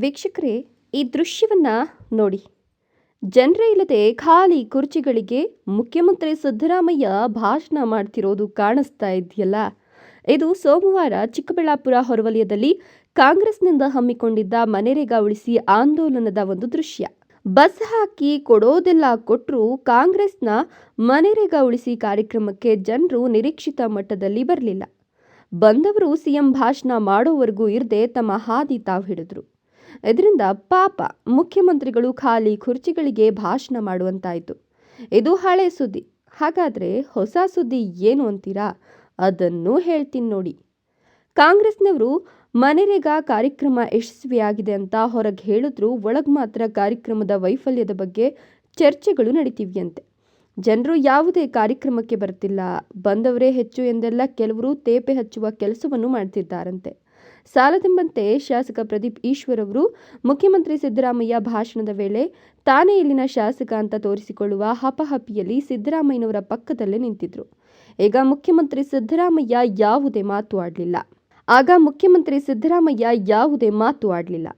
ವೀಕ್ಷಕರೇ, ಈ ದೃಶ್ಯವನ್ನ ನೋಡಿ. ಜನರೇ ಇಲ್ಲದೆ ಖಾಲಿ ಕುರ್ಚಿಗಳಿಗೆ ಮುಖ್ಯಮಂತ್ರಿ ಸಿದ್ದರಾಮಯ್ಯ ಭಾಷಣ ಮಾಡ್ತಿರೋದು ಕಾಣಿಸ್ತಾ ಇದೆಯಲ್ಲ. ಇದು ಸೋಮವಾರ ಚಿಕ್ಕಬಳ್ಳಾಪುರ ಹೊರವಲಯದಲ್ಲಿ ಕಾಂಗ್ರೆಸ್ನಿಂದ ಹಮ್ಮಿಕೊಂಡಿದ್ದ ಮನರೇಗಾ ಉಳಿಸಿ ಆಂದೋಲನದ ಒಂದು ದೃಶ್ಯ. ಬಸ್ ಹಾಕಿ ಕೊಡೋದೆಲ್ಲ ಕೊಟ್ಟರೂ ಕಾಂಗ್ರೆಸ್ನ ಮನರೇಗಾ ಉಳಿಸಿ ಕಾರ್ಯಕ್ರಮಕ್ಕೆ ಜನರು ನಿರೀಕ್ಷಿತ ಮಟ್ಟದಲ್ಲಿ ಬರಲಿಲ್ಲ. ಬಂದವರು ಸಿಎಂ ಭಾಷಣ ಮಾಡೋವರೆಗೂ ಇರದೆ ತಮ್ಮ ಹಾದಿ ತಾವು ಹಿಡಿದ್ರು. ಇದರಿಂದ ಪಾಪ ಮುಖ್ಯಮಂತ್ರಿಗಳು ಖಾಲಿ ಕುರ್ಚಿಗಳಿಗೆ ಭಾಷಣ ಮಾಡುವಂತಾಯಿತು. ಇದು ಹಳೆ ಸುದ್ದಿ. ಹಾಗಾದರೆ ಹೊಸ ಸುದ್ದಿ ಏನು ಅಂತೀರಾ? ಅದನ್ನು ಹೇಳ್ತೀನಿ ನೋಡಿ. ಕಾಂಗ್ರೆಸ್ನವರು ಮನರೇಗಾ ಕಾರ್ಯಕ್ರಮ ಯಶಸ್ವಿಯಾಗಿದೆ ಅಂತ ಹೊರಗೆ ಹೇಳಿದ್ರು, ಒಳಗೆ ಮಾತ್ರ ಕಾರ್ಯಕ್ರಮದ ವೈಫಲ್ಯದ ಬಗ್ಗೆ ಚರ್ಚೆಗಳು ನಡೀತಿವೆಯಂತೆ. ಜನರು ಯಾವುದೇ ಕಾರ್ಯಕ್ರಮಕ್ಕೆ ಬರ್ತಿಲ್ಲ, ಬಂದವರೇ ಹೆಚ್ಚು ಎಂದೆಲ್ಲ ಕೆಲವರು ತೇಪೆ ಹಚ್ಚುವ ಕೆಲಸವನ್ನು ಮಾಡ್ತಿದ್ದಾರಂತೆ. ಸಾಲದೆಂಬಂತೆ ಶಾಸಕ ಪ್ರದೀಪ್ ಈಶ್ವರ್ ಅವರು ಮುಖ್ಯಮಂತ್ರಿ ಸಿದ್ದರಾಮಯ್ಯ ಭಾಷಣದ ವೇಳೆ ತಾನೇ ಇಲ್ಲಿನ ಶಾಸಕ ಅಂತ ತೋರಿಸಿಕೊಳ್ಳುವ ಹಪಹಪಿಯಲ್ಲಿ ಸಿದ್ದರಾಮಯ್ಯನವರ ಪಕ್ಕದಲ್ಲೇ ನಿಂತಿದ್ರು. ಈಗ ಮುಖ್ಯಮಂತ್ರಿ ಸಿದ್ದರಾಮಯ್ಯ ಯಾವುದೇ ಮಾತು ಆಡಲಿಲ್ಲ.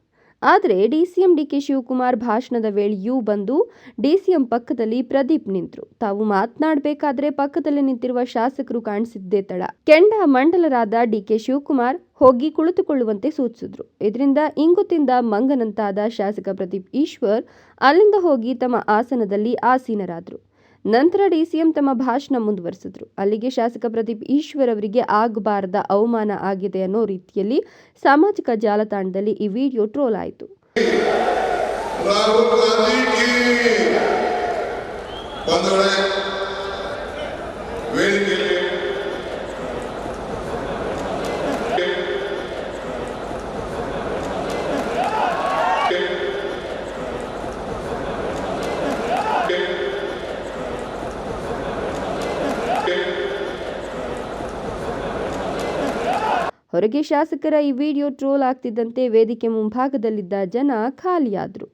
ಆದರೆ ಡಿಸಿಎಂ ಡಿಕೆ ಶಿವಕುಮಾರ್ ಭಾಷಣದ ವೇಳೆಯೂ ಬಂದು ಡಿಸಿಎಂ ಪಕ್ಕದಲ್ಲಿ ಪ್ರದೀಪ್ ನಿಂತರು. ತಾವು ಮಾತನಾಡಬೇಕಾದ್ರೆ ಪಕ್ಕದಲ್ಲಿ ನಿಂತಿರುವ ಶಾಸಕರು ಕಾಣಿಸಿದ್ದೇ ತಡ. ಕೆಂಡ ಮಂಡಲರಾದ ಡಿಕೆ ಶಿವಕುಮಾರ್ ಹೋಗಿ ಕುಳಿತುಕೊಳ್ಳುವಂತೆ ಸೂಚಿಸಿದ್ರು. ಇದರಿಂದ ಇಂಗು ತಿಂದ ಮಂಗನಂತಾದ ಶಾಸಕ ಪ್ರದೀಪ್ ಈಶ್ವರ್ ಅಲ್ಲಿಂದ ಹೋಗಿ ತಮ್ಮ ಆಸನದಲ್ಲಿ ಆಸೀನರಾದರು. ನಂತರ ಡಿಸಿಎಂ ತಮ್ಮ ಭಾಷಣ ಮುಂದುವರೆಸಿದ್ರು. ಅಲ್ಲಿಗೆ ಶಾಸಕ ಪ್ರದೀಪ್ ಈಶ್ವರ್ ಅವರಿಗೆ ಆಗಬಾರದ ಅವಮಾನ ಆಗಿದೆ ಅನ್ನೋ ರೀತಿಯಲ್ಲಿ ಸಾಮಾಜಿಕ ಜಾಲತಾಣದಲ್ಲಿ ಈ ವಿಡಿಯೋ ಟ್ರೋಲ್ ಆಯಿತು. ಹೊರಗೆ ಶಾಸಕರ ಈ ವಿಡಿಯೋ ಟ್ರೋಲ್ ಆಗ್ತಿದ್ದಂತೆ ವೇದಿಕೆ ಮುಂಭಾಗದಲ್ಲಿದ್ದ ಜನ ಖಾಲಿಯಾದರು.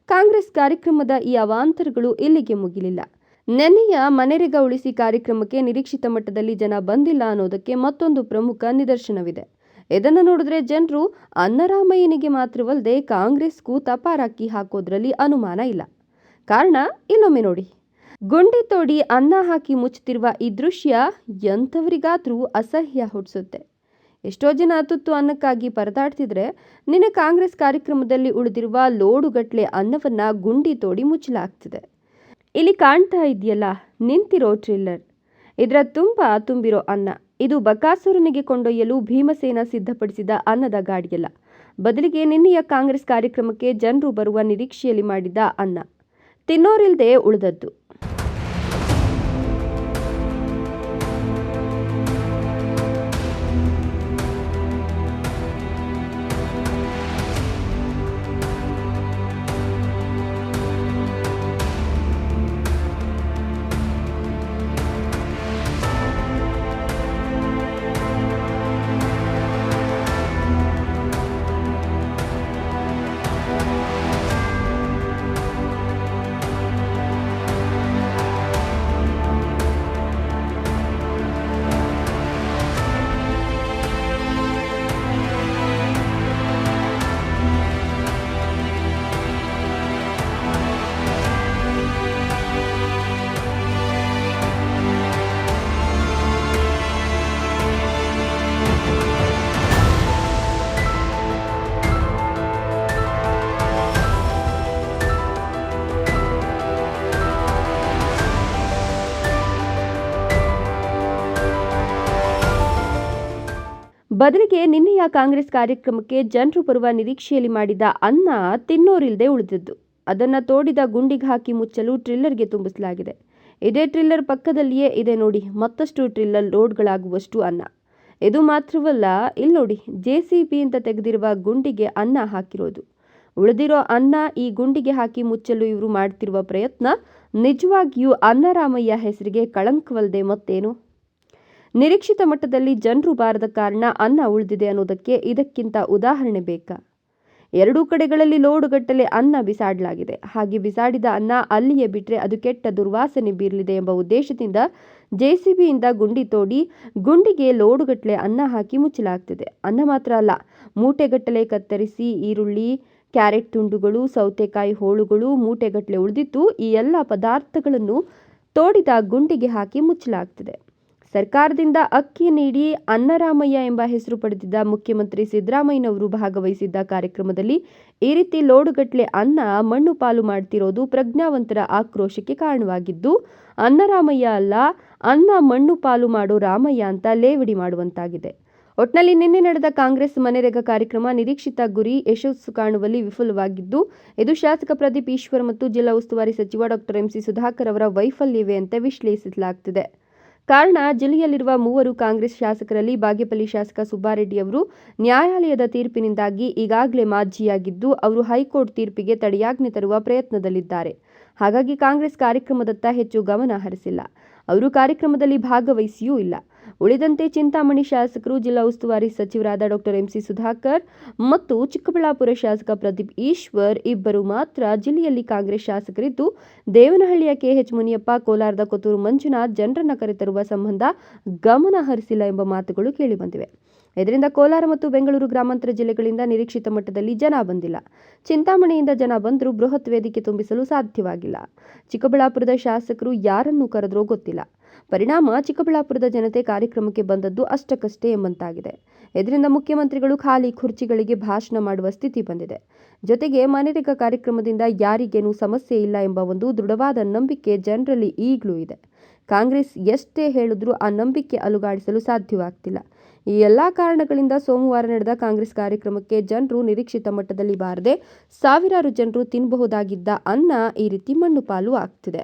ಕಾಂಗ್ರೆಸ್ ಕಾರ್ಯಕ್ರಮದ ಈ ಅವಾಂತರಗಳು ಇಲ್ಲಿಗೆ ಮುಗಿಲಿಲ್ಲ. ನೆನ್ನೆಯ ಮನರೇಗಾ ಉಳಿಸಿ ಕಾರ್ಯಕ್ರಮಕ್ಕೆ ನಿರೀಕ್ಷಿತ ಮಟ್ಟದಲ್ಲಿ ಜನ ಬಂದಿಲ್ಲ ಅನ್ನೋದಕ್ಕೆ ಮತ್ತೊಂದು ಪ್ರಮುಖ ನಿದರ್ಶನವಿದೆ. ಇದನ್ನು ನೋಡಿದ್ರೆ ಜನರು ಅನ್ನರಾಮಯ್ಯನಿಗೆ ಮಾತ್ರವಲ್ಲದೆ ಕಾಂಗ್ರೆಸ್ಗೂ ತಪಾರಾಕಿ ಹಾಕೋದ್ರಲ್ಲಿ ಅನುಮಾನ ಇಲ್ಲ. ಕಾರಣ ಇಲ್ಲೊಮ್ಮೆ ನೋಡಿ. ಗುಂಡಿ ತೋಡಿ ಅನ್ನ ಹಾಕಿ ಮುಚ್ಚುತ್ತಿರುವ ಈ ದೃಶ್ಯ ಎಂಥವರಿಗಾದ್ರೂ ಅಸಹ್ಯ ಹುಟ್ಟಿಸುತ್ತೆ. ಎಷ್ಟೋ ಜನ ತುತ್ತು ಅನ್ನಕ್ಕಾಗಿ ಪರದಾಡ್ತಿದ್ರೆ ನಿನ್ನೆ ಕಾಂಗ್ರೆಸ್ ಕಾರ್ಯಕ್ರಮದಲ್ಲಿ ಉಳಿದಿರುವ ಲೋಡುಗಟ್ಲೆ ಅನ್ನವನ್ನ ಗುಂಡಿ ತೋಡಿ ಮುಚ್ಚಲಾಗ್ತಿದೆ. ಇಲ್ಲಿ ಕಾಣ್ತಾ ಇದೆಯಲ್ಲ ನಿಂತಿರೋ ಟ್ರಿಲ್ಲರ್, ಇದರ ತುಂಬಿರೋ ಅನ್ನ. ಇದು ಬಕಾಸುರನಿಗೆ ಕೊಂಡೊಯ್ಯಲು ಭೀಮಸೇನ ಸಿದ್ಧಪಡಿಸಿದ ಅನ್ನದ ಗಾಡಿಯಲ್ಲ, ಬದಲಿಗೆ ನಿನ್ನೆಯ ಕಾಂಗ್ರೆಸ್ ಕಾರ್ಯಕ್ರಮಕ್ಕೆ ಜನರು ಬರುವ ನಿರೀಕ್ಷೆಯಲ್ಲಿ ಮಾಡಿದ್ದ ಅನ್ನ, ತಿನ್ನೋರಿಲ್ದೆ ಉಳಿದದ್ದು. ಬದಲಿಗೆ ನಿನ್ನೆಯ ಕಾಂಗ್ರೆಸ್ ಕಾರ್ಯಕ್ರಮಕ್ಕೆ ಜನರು ಬರುವ ನಿರೀಕ್ಷೆಯಲ್ಲಿ ಮಾಡಿದ ಅನ್ನ ತಿನ್ನೋರಿಲ್ದೆ ಉಳಿದಿದ್ದು. ಅದನ್ನು ತೋಡಿದ ಗುಂಡಿಗೆ ಹಾಕಿ ಮುಚ್ಚಲು ಟ್ರಿಲ್ಲರ್ಗೆ ತುಂಬಿಸಲಾಗಿದೆ. ಇದೇ ಟ್ರಿಲ್ಲರ್ ಪಕ್ಕದಲ್ಲಿಯೇ ಇದೆ ನೋಡಿ ಮತ್ತಷ್ಟು ಟ್ರಿಲ್ಲರ್ ಲೋಡ್ಗಳಾಗುವಷ್ಟು ಅನ್ನ. ಇದು ಮಾತ್ರವಲ್ಲ, ಇಲ್ಲಿ ನೋಡಿ JCB ಅಂತ ತೆಗೆದಿರುವ ಗುಂಡಿಗೆ ಅನ್ನ ಹಾಕಿರೋದು. ಉಳಿದಿರೋ ಅನ್ನ ಈ ಗುಂಡಿಗೆ ಹಾಕಿ ಮುಚ್ಚಲು ಇವರು ಮಾಡ್ತಿರುವ ಪ್ರಯತ್ನ ನಿಜವಾಗಿಯೂ ಅನ್ನರಾಮಯ್ಯ ಹೆಸರಿಗೆ ಕಳಂಕವಲ್ಲದೆ ಮತ್ತೇನು? ನಿರೀಕ್ಷಿತ ಮಟ್ಟದಲ್ಲಿ ಜನರು ಬಾರದ ಕಾರಣ ಅನ್ನ ಉಳಿದಿದೆ ಅನ್ನೋದಕ್ಕೆ ಇದಕ್ಕಿಂತ ಉದಾಹರಣೆ ಬೇಕಾ? ಎರಡೂ ಕಡೆಗಳಲ್ಲಿ ಲೋಡುಗಟ್ಟಲೆ ಅನ್ನ ಬಿಸಾಡಲಾಗಿದೆ. ಹಾಗೆ ಬಿಸಾಡಿದ ಅನ್ನ ಅಲ್ಲಿಯೇ ಬಿಟ್ಟರೆ ಅದು ಕೆಟ್ಟ ದುರ್ವಾಸನೆ ಬೀರಲಿದೆ ಎಂಬ ಉದ್ದೇಶದಿಂದ JCBಯಿಂದ ಗುಂಡಿ ತೋಡಿ ಗುಂಡಿಗೆ ಲೋಡುಗಟ್ಟಲೆ ಅನ್ನ ಹಾಕಿ ಮುಚ್ಚಲಾಗ್ತಿದೆ. ಅನ್ನ ಮಾತ್ರ ಅಲ್ಲ, ಮೂಟೆಗಟ್ಟಲೆ ಕತ್ತರಿಸಿ ಈರುಳ್ಳಿ, ಕ್ಯಾರೆಟ್ ತುಂಡುಗಳು, ಸೌತೆಕಾಯಿ ಹೋಳುಗಳು ಮೂಟೆಗಟ್ಟಲೆ ಉಳಿದಿದ್ದು, ಈ ಎಲ್ಲ ಪದಾರ್ಥಗಳನ್ನು ತೋಡಿದ ಗುಂಡಿಗೆ ಹಾಕಿ ಮುಚ್ಚಲಾಗ್ತಿದೆ. ಸರ್ಕಾರದಿಂದ ಅಕ್ಕಿ ನೀಡಿ ಅನ್ನರಾಮಯ್ಯ ಎಂಬ ಹೆಸರು ಪಡೆದಿದ್ದ ಮುಖ್ಯಮಂತ್ರಿ ಸಿದ್ದರಾಮಯ್ಯನವರು ಭಾಗವಹಿಸಿದ್ದ ಕಾರ್ಯಕ್ರಮದಲ್ಲಿ ಈ ರೀತಿ ಲೋಡುಗಟ್ಟಲೆ ಅನ್ನ ಮಣ್ಣು ಪಾಲು ಮಾಡ್ತಿರೋದು ಪ್ರಜ್ಞಾವಂತರ ಆಕ್ರೋಶಕ್ಕೆ ಕಾರಣವಾಗಿದ್ದು, ಅನ್ನರಾಮಯ್ಯ ಅಲ್ಲ, ಅನ್ನ ಮಣ್ಣು ಪಾಲು ಮಾಡೋ ರಾಮಯ್ಯ ಅಂತ ಲೇವಡಿ ಮಾಡುವಂತಾಗಿದೆ. ಒಟ್ನಲ್ಲಿ ನಿನ್ನೆ ನಡೆದ ಕಾಂಗ್ರೆಸ್ ಮನೆರೇಗಾ ಕಾರ್ಯಕ್ರಮ ನಿರೀಕ್ಷಿತ ಗುರಿ ಯಶಸ್ಸು ಕಾಣುವಲ್ಲಿ ವಿಫಲವಾಗಿದ್ದು, ಇದು ಶಾಸಕ ಪ್ರದೀಪ್ ಈಶ್ವರ್ ಮತ್ತು ಜಿಲ್ಲಾ ಉಸ್ತುವಾರಿ ಸಚಿವ ಡಾ. ಎಂ.ಸಿ. ಸುಧಾಕರ್ ಅವರ ವೈಫಲ್ಯವೇ ಅಂತ ವಿಶ್ಲೇಷಿಸಲಾಗ್ತಿದೆ. ಕಾರಣ, ಜಿಲ್ಲೆಯಲ್ಲಿರುವ 3 ಕಾಂಗ್ರೆಸ್ ಶಾಸಕರಲ್ಲಿ ಬಾಗೇಪಲ್ಲಿ ಶಾಸಕ ಸುಬ್ಬಾರೆಡ್ಡಿ ಅವರು ನ್ಯಾಯಾಲಯದ ತೀರ್ಪಿನಿಂದಾಗಿ ಈಗಾಗಲೇ ಮಾಜಿಯಾಗಿದ್ದು, ಅವರು ಹೈಕೋರ್ಟ್ ತೀರ್ಪಿಗೆ ತಡೆಯಾಜ್ಞೆ ತರುವ ಪ್ರಯತ್ನದಲ್ಲಿದ್ದಾರೆ. ಹಾಗಾಗಿ ಕಾಂಗ್ರೆಸ್ ಕಾರ್ಯಕ್ರಮದತ್ತ ಹೆಚ್ಚು ಗಮನ ಹರಿಸಿಲ್ಲ. ಅವರು ಕಾರ್ಯಕ್ರಮದಲ್ಲಿ ಭಾಗವಹಿಸಿಯೂ ಇಲ್ಲ. ಉಳಿದಂತೆ ಚಿಂತಾಮಣಿ ಶಾಸಕರು, ಜಿಲ್ಲಾ ಉಸ್ತುವಾರಿ ಸಚಿವರಾದ ಡಾ. ಎಂ.ಸಿ. ಸುಧಾಕರ್ ಮತ್ತು ಚಿಕ್ಕಬಳ್ಳಾಪುರ ಶಾಸಕ ಪ್ರದೀಪ್ ಈಶ್ವರ್ ಇಬ್ಬರು ಮಾತ್ರ ಜಿಲ್ಲೆಯಲ್ಲಿ ಕಾಂಗ್ರೆಸ್ ಶಾಸಕರಿದ್ದು, ದೇವನಹಳ್ಳಿಯ ಕೆಎಚ್ ಮುನಿಯಪ್ಪ, ಕೋಲಾರದ ಕೊತ್ತೂರು ಮಂಜುನಾಥ್ ಜನರನ್ನ ಕರೆತರುವ ಸಂಬಂಧ ಗಮನ ಹರಿಸಿಲ್ಲ ಎಂಬ ಮಾತುಗಳು ಕೇಳಿಬಂದಿವೆ. ಇದರಿಂದ ಕೋಲಾರ ಮತ್ತು ಬೆಂಗಳೂರು ಗ್ರಾಮಾಂತರ ಜಿಲ್ಲೆಗಳಿಂದ ನಿರೀಕ್ಷಿತ ಮಟ್ಟದಲ್ಲಿ ಜನ ಬಂದಿಲ್ಲ. ಚಿಂತಾಮಣಿಯಿಂದ ಜನ ಬಂದರೂ ಬೃಹತ್ ವೇದಿಕೆ ತುಂಬಿಸಲು ಸಾಧ್ಯವಾಗಿಲ್ಲ. ಚಿಕ್ಕಬಳ್ಳಾಪುರದ ಶಾಸಕರು ಯಾರನ್ನು ಕರೆದ್ರೋ ಗೊತ್ತಿಲ್ಲ. ಪರಿಣಾಮ ಚಿಕ್ಕಬಳ್ಳಾಪುರದ ಜನತೆ ಕಾರ್ಯಕ್ರಮಕ್ಕೆ ಬಂದದ್ದು ಅಷ್ಟಕ್ಕಷ್ಟೇ ಎಂಬಂತಾಗಿದೆ. ಇದರಿಂದ ಮುಖ್ಯಮಂತ್ರಿಗಳು ಖಾಲಿ ಕುರ್ಚಿಗಳಿಗೆ ಭಾಷಣ ಮಾಡುವ ಸ್ಥಿತಿ ಬಂದಿದೆ. ಜೊತೆಗೆ ಮನೆರೇಗಾ ಕಾರ್ಯಕ್ರಮದಿಂದ ಯಾರಿಗೇನೂ ಸಮಸ್ಯೆ ಇಲ್ಲ ಎಂಬ ಒಂದು ದೃಢವಾದ ನಂಬಿಕೆ ಜನರಲ್ಲಿ ಈಗಲೂ ಇದೆ. ಕಾಂಗ್ರೆಸ್ ಎಷ್ಟೇ ಹೇಳಿದ್ರೂ ಆ ನಂಬಿಕೆ ಅಲುಗಾಡಿಸಲು ಸಾಧ್ಯವಾಗ್ತಿಲ್ಲ. ಈ ಎಲ್ಲ ಕಾರಣಗಳಿಂದ ಸೋಮವಾರ ನಡೆದ ಕಾಂಗ್ರೆಸ್ ಕಾರ್ಯಕ್ರಮಕ್ಕೆ ಜನರು ನಿರೀಕ್ಷಿತ ಮಟ್ಟದಲ್ಲಿ ಬಾರದೆ ಸಾವಿರಾರು ಜನರು ತಿನ್ನಬಹುದಾಗಿದ್ದ ಅನ್ನ ಈ ರೀತಿ ಮಣ್ಣು ಪಾಲು ಆಗ್ತಿದೆ.